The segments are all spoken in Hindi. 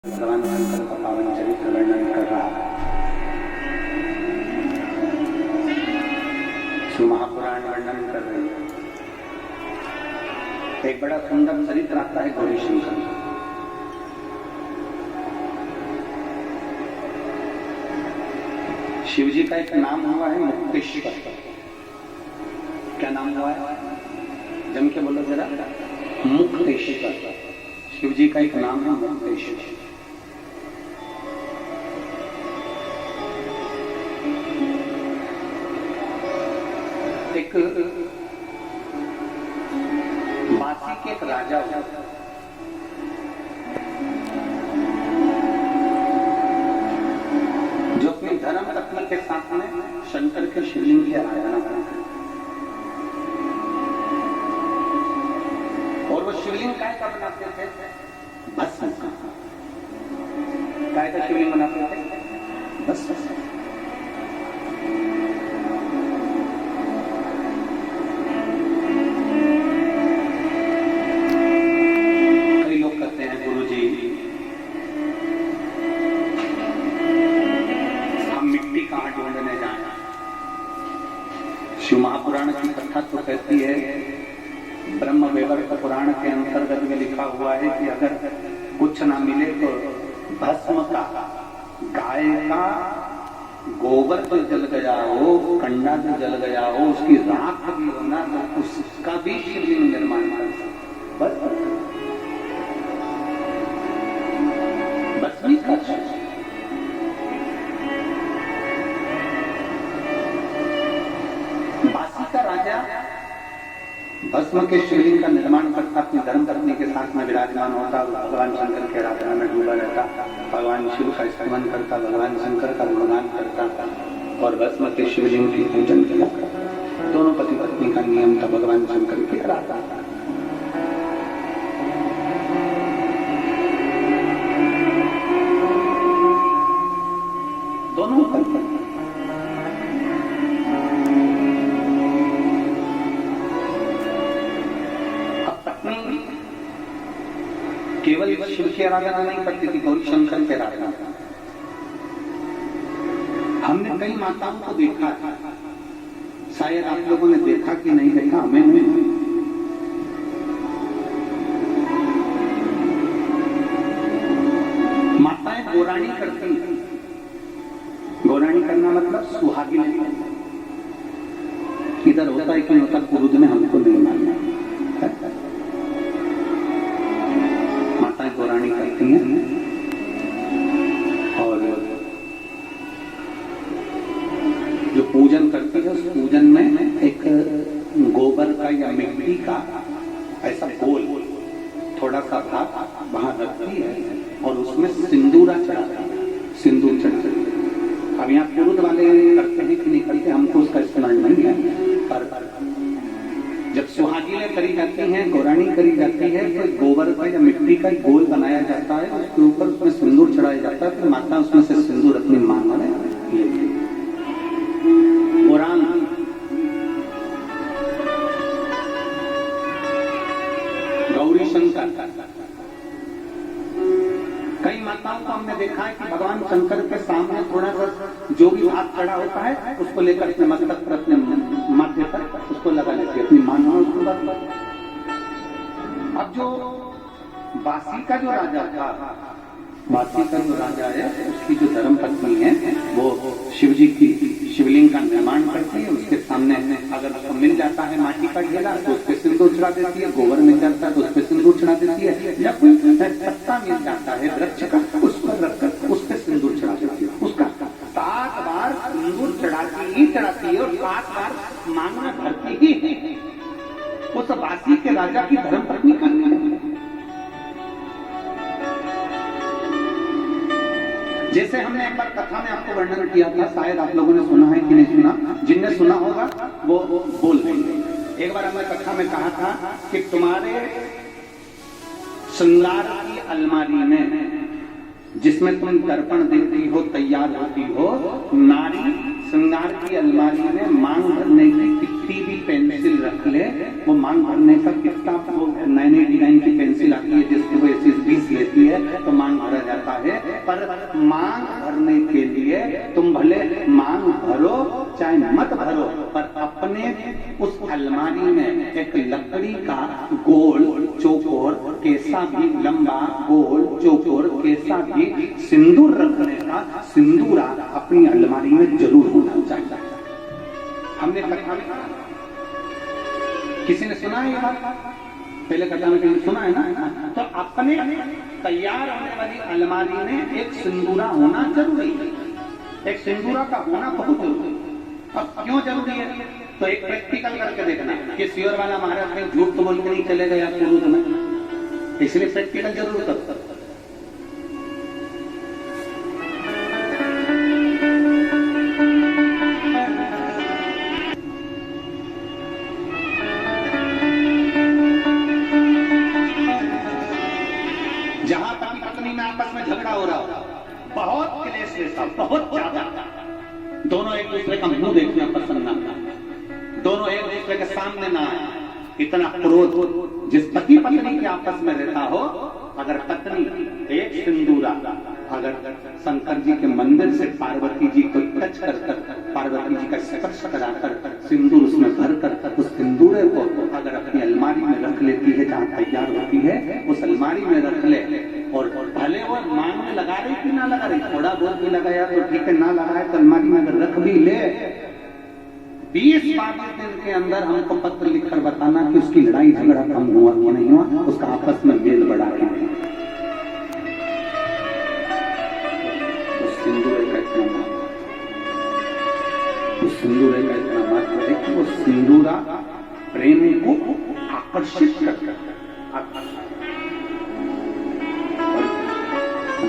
भगवान शंकर का पावन चरित्र वर्णन कर रहा है। शिव महापुराण वर्णन कर रही है। एक बड़ा सुंदर चरित्र आता है गौरी शंकर का। शिव जी का एक नाम हुआ है मुक्तेश्वर। क्या नाम हुआ है? जम के बोलो जरा। मुक्तेश्वर। शिव जी का एक नाम है मुक्तेश्वर। एक बासी के एक राजा जो अपनी धर्म पत्नी के साथ में शंकर के शिवलिंग की आराधना करते हैं। और वो शिवलिंग काय का बनाते थे? भस्म का। काय का शिवलिंग बनाते थे? भस्म। शिव महापुराण की कथा तो कहती है, ब्रह्म वैवर्त पुराण के अंतर्गत में लिखा हुआ है कि अगर कुछ ना मिले तो भस्म का, गाय का गोबर तो जल गया हो, कंडा जो जल गया हो, उसकी राख भी होना तो उसका भी शिवलिंग निर्माण कर सकते। बस भी कर का राजा भस्म के शिवलिंग का निर्माण करता, अपनी धर्म पत्नी के साथ में विराजमान होता, भगवान शंकर के आराधना में डूबा रहता, भगवान शिव का स्तमन करता, भगवान शंकर का गुणगान करता और भस्म के शिवलिंग की पूजन किया करता। दोनों पति पत्नी का नियम था भगवान शंकर की आराधना। दोनों करते केवल शिव की आराधना नहीं करती थी, गौरी शंकर की आराधना। हमने कई माताओं को देखा, शायद आप लोगों ने देखा कि नहीं देखा, हमें नहीं। माताएं गोरानी करती। गोरानी करना मतलब सुहागिन। इधर होता है कि नहीं होता, कुरुद में हमको नहीं मानना। गोरानी करती हैं और जो पूजन करती है उस पूजन में एक गोबर का या मिट्टी का ऐसा गोल थोड़ा सा भाग वहां रखती है और उसमें सिंदूरा चढ़ाती है। सिंदूर चढ़ाती है। अब यहाँ पुरुष वाले करते हैं कि नहीं करते, हमको उसका इस्तेमाल नहीं है। पर जब सुहागिनें करी जाती हैं, गोरानी करी जाती है, तो गोबर का या मिट्टी का गोल बनाया जाता है, उसके ऊपर उसमें सिंदूर चढ़ाया जाता है, तो माता उसमें से सिंदूर अपनी मांग में लेती है। गौरी शंकर। कई माताओं को हमने देखा है कि भगवान शंकर के सामने थोड़ा सा जो भी हाथ खड़ा होता है उसको लेकर अपने मस्तक पर, अपने माथे पर उसको लगा लेती है, अपनी मानो। अब जो बासी का जो राजा था, बासी का जो राजा है, उसकी जो धर्म पत्नी है वो शिव जी की शिवलिंग का निर्माण करती है। उसके सामने अगर उसको मिल जाता है माटी का ढेला तो उस पर सिंदूर चढ़ा देती है, गोबर मिल जाता है तो उस पर सिंदूर चढ़ा देती है, या कोई पत्ता मिल जाता है वृक्ष का उस पर रखकर उस पर सिंदूर चढ़ा देती है। उसका 7 बार सिंदूर चढ़ाती है और 7 बार मांग में भरती ही उस बासी के राजा की धर्म पत्नी करनी है। जैसे हमने एक बार कथा में आपको वर्णन किया था, शायद आप लोगों ने सुना है कि नहीं सुना। जिनने सुना होगा वो बोल देंगे। एक बार हमने कथा में कहा था कि तुम्हारे श्रृंगार की अलमारी में जिसमें तुम दर्पण देखती हो, तैयार होती हो, नारी श्रृंगार की अलमारी में मांग भरने की कितनी भी पेंसिल रख ले, वो मांग भरने का कितना, वो 999 की पेंसिल आती है जिसकी वो 20 लेती है तो मांग भरा जाता है। पर मांग भरने के लिए तुम भले मांग भरो चाहे मत भरो, पर अपने उस अलमारी में एक लकड़ी का गोल चौकोर कैसा भी लंबा गोल चौकोर कैसा भी सिंदूर रखने का सिंदूरा अपनी अलमारी में जरूर होना चाहिए। हमने कथा में किसी ने सुना है ये बात, पहले कथा में किसी सुना है ना, तो अपने तैयार होने वाली अलमारी में एक सिंदूरा होना जरूरी है, एक सिंदूरा का होना बहुत जरूरी है। अब क्यों जरूरी है, तो एक प्रैक्टिकल करके देखना कि सियोर वाला महाराज में झूठ तो बोल के नहीं चले गए आप शुरू में, इसलिए प्रैक्टिकल जरूर करता। जहां पति पत्नी में आपस में झगड़ा हो रहा हो, बहुत क्लेश रहता, बहुत ज्यादा, दोनों एक दूसरे का मुंह देखना पसंद ना, दोनों एक दूसरे के सामने ना आए, इतना क्रोध जिस पति पत्नी के आपस में रहता हो, अगर पत्नी एक सिंदूरा अगर शंकर जी के मंदिर से पार्वती जी को टच कर पार्वती जी का स्पर्श कराकर सिंदूर उसमें भर कर उस सिंदूरे को अगर अपनी अलमारी में रख लेती है, जहाँ तैयार होती है उस अलमारी में रख ले, और भले वो मांग में लगा रही कि ना लगा रही, थोड़ा बहुत भी लगाया तो ठीक है, ना लगाया तो अलमारी में अगर रख भी ले, 20-22 दिन के अंदर हमको पत्र लिखकर बताना कि उसकी लड़ाई झगड़ा कम हुआ कि नहीं हुआ, उसका आपस में मेल बढ़ा कि नहीं। उस सिंदूर का इतना महत्व है कि वो सिंदूरा प्रेम को आकर्षित करता है।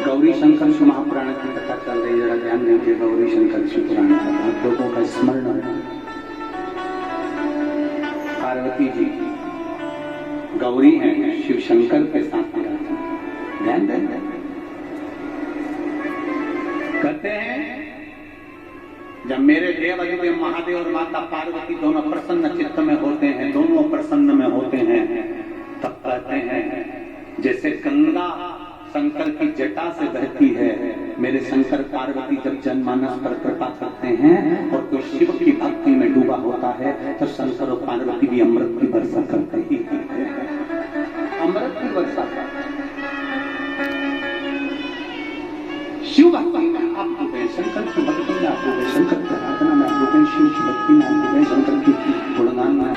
गौरी शंकर शिव महापुराण की कथा चल रही है, जरा ध्यान दीजिए। गौरी शंकर शिव पुराण आप लोगों का स्मरण होगा। पार्वती जी गौरी है, शिव शंकर के साथ में ध्यान दें। कहते हैं जब मेरे देव अधिदेव महादेव और माता पार्वती दोनों प्रसन्न चित्त में होते हैं, दोनों प्रसन्न में होते हैं, तब कहते हैं जैसे गंगा शंकर की जटा से बहती है, मेरे शंकर पार्वती जब जनमानस पर कृपा करते हैं और कोई शिव की भक्ति में डूबा होता है तो शंकर और पार्वती भी अमृत की वर्षा करते ही अमृत की वर्षा करते। शिव भक्ति में आप डूबे, शंकर की भक्ति में आप डूबे, शंकर की आराधना में आप डूबे, शिव की भक्ति में आप डूबे, शंकर की गुणगान में।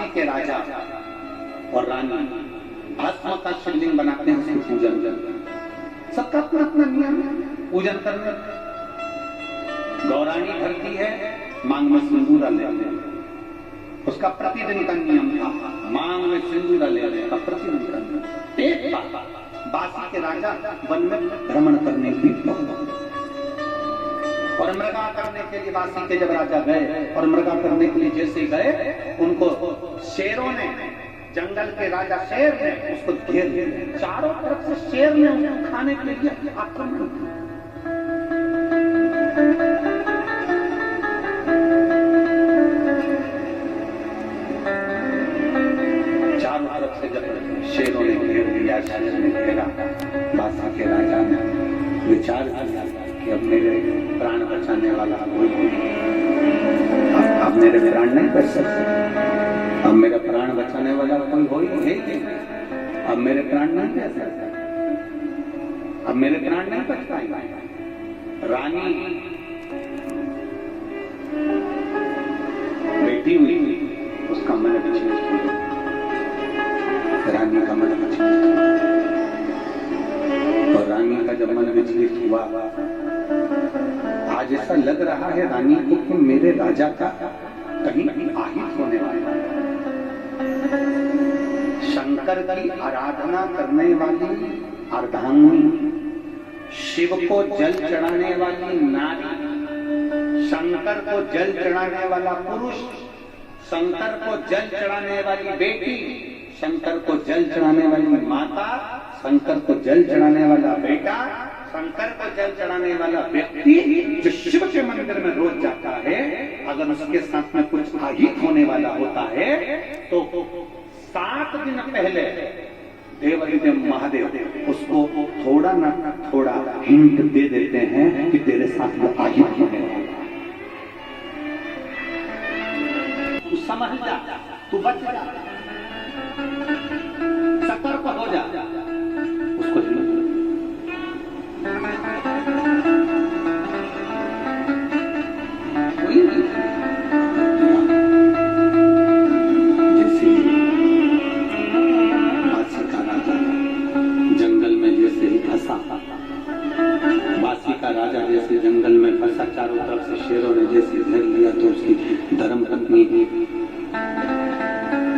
के राजा और रानी भस्म का शिवलिंग बनाते हैं, उसकी पूजन, सबका अपना अपना नियम पूजन करने। गौरानी धरती है, मांग में सिंदूरा ले आते, उसका प्रतिदिन का नियम था, मांग में सिंदूरा ले आने का प्रतिदिन का नियम। एक बासी के राजा वन में भ्रमण करने की और मृगा करने के लिए वासी के जब राजा गए और मृगा करने के लिए जैसे गए, उनको शेरों ने, जंगल के राजा शेर ने उसको घेर लिया, चारों तरफ से शेर ने उसको खाने के लिए आक्रमण किया। चारों तरफ से जब शेरों ने घेर लिया, शेर ने घेरा, वासी के राजा ने विचार किया कि अब मेरे प्राण बचाने वाला कोई नहीं, अब मेरे प्राण नहीं बच सकते, अब मेरा प्राण बचाने वाला कोई हो ही नहीं, अब मेरे प्राण नहीं बच सकते, अब मेरे प्राण नहीं बच पाएंगे। रानी बैठी हुई, उसका मन विचलित, रानी का मन विचलित, और रानी का जब मन विचलित हुआ, आज ऐसा लग रहा है रानी को कि मेरे राजा का कहीं आहित होने वाला है। शंकर की आराधना करने वाली अर्धांगिनी, शिव को जल चढ़ाने वाली नारी, शंकर को जल चढ़ाने वाला पुरुष, शंकर को जल चढ़ाने वाली बेटी, शंकर को जल चढ़ाने वाली माता, शंकर को जल चढ़ाने वाला बेटा, शंकर को जल चढ़ाने वाला व्यक्ति जो शिव के मंदिर में रोज जाता है, अगर उसके साथ में कुछ आहित होने वाला होता है तो 7 दिन पहले देवादिदेव महादेव उसको थोड़ा ना थोड़ा हिंट दे देते हैं कि तेरे साथ वो आहित होने वाला है। तू समझ जा, तू बच जा, सतर्क हो जा। उसको जैसे बासी का राजा जंगल में जैसे ही फंसा, बासी का राजा जैसे जंगल में फंसा, चारों तरफ से शेरों ने जैसे घेर लिया तो उसकी धर्म पत्नी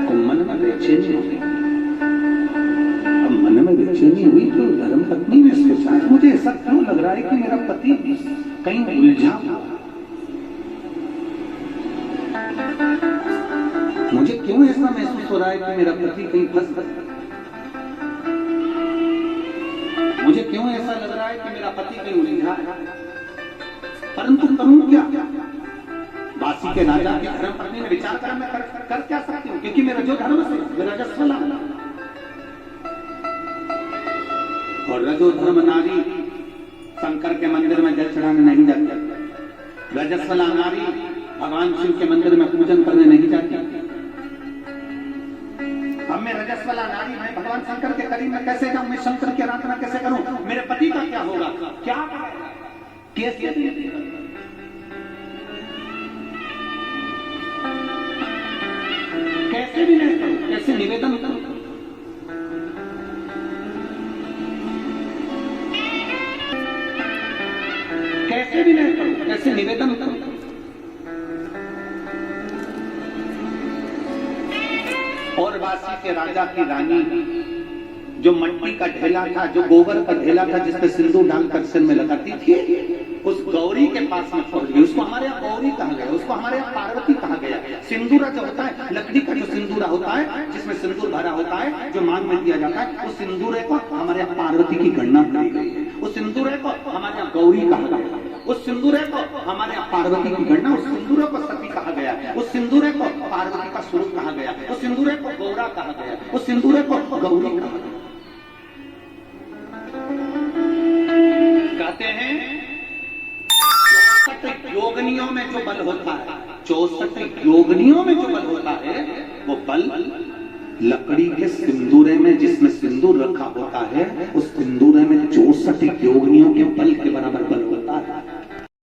को मन में बेचैनी हो गई। अब मन में बेचैनी हुई तो धर्म पत्नी ने सोचा, मुझे ऐसा क्यों लग रहा है कि मेरा पति कहीं उलझा हुआ, मुझे क्यों ऐसा महसूस हो रहा है कि मेरा पति कहीं फंस गया, मुझे क्यों ऐसा लग रहा है कि मेरा पति कहीं उलझा है, परंतु करूं क्या? बासी के राजा की धर्म पत्नी ने विचार करा, मैं कर क्या सकती हूँ, क्योंकि मेरा जो धर्म से मेरा रजस्वला, और रजो धर्म नारी शंकर के मंदिर में जल चढ़ाने नहीं जाती, रजस्वला नारी भगवान शिव के मंदिर में पूजन करने नहीं जाती। अब मैं रजस्वला नारी, मैं भगवान शंकर के करीब में कैसे जाऊं, मैं शंकर की आराधना कैसे करूं, मेरे पति का क्या होगा, क्या कैसे कैसे भी नहीं करूं, कैसे निवेदन करूं, कैसे भी नहीं करूं, कैसे निवेदन करूं। और बासी के राजा की रानी जो मट्टी का ढेला था, जो गोबर का ढेला था जिसमें सिंदूर डालकर सिर में लगाती थी, उस गौरी के पास में पहुंच गई। उसको हमारे यहाँ गौरी कहा गया, उसको हमारे यहाँ पार्वती कहा गया। सिंदूरा जो होता है, लकड़ी का जो सिंदूरा होता है जिसमें सिंदूर भरा होता है, जो मांग में दिया जाता है, उस सिंदूरे को हमारे यहाँ पार्वती की गणना करी गई है। उस सिंदूरे को हमारे यहाँ गौरी कहा गया, उस सिंदूरे को हमारे यहाँ पार्वती की गणना, उस सिंदूरे को सती कहा गया, उस सिंदूरे को पार्वती का स्वरूप कहा गया, उस सिंदूरे को गौरा कहा गया, उस सिंदूरे को गौरी कहा गया। कहते हैं 64 योगनियों में जो बल होता है, 64 योगनियों में जो बल होता है, वो बल लकड़ी के सिंदूरे में, जिसमें सिंदूर रखा होता है, उस सिंदूरे में 64 योगनियों के बल के बराबर बल होता है।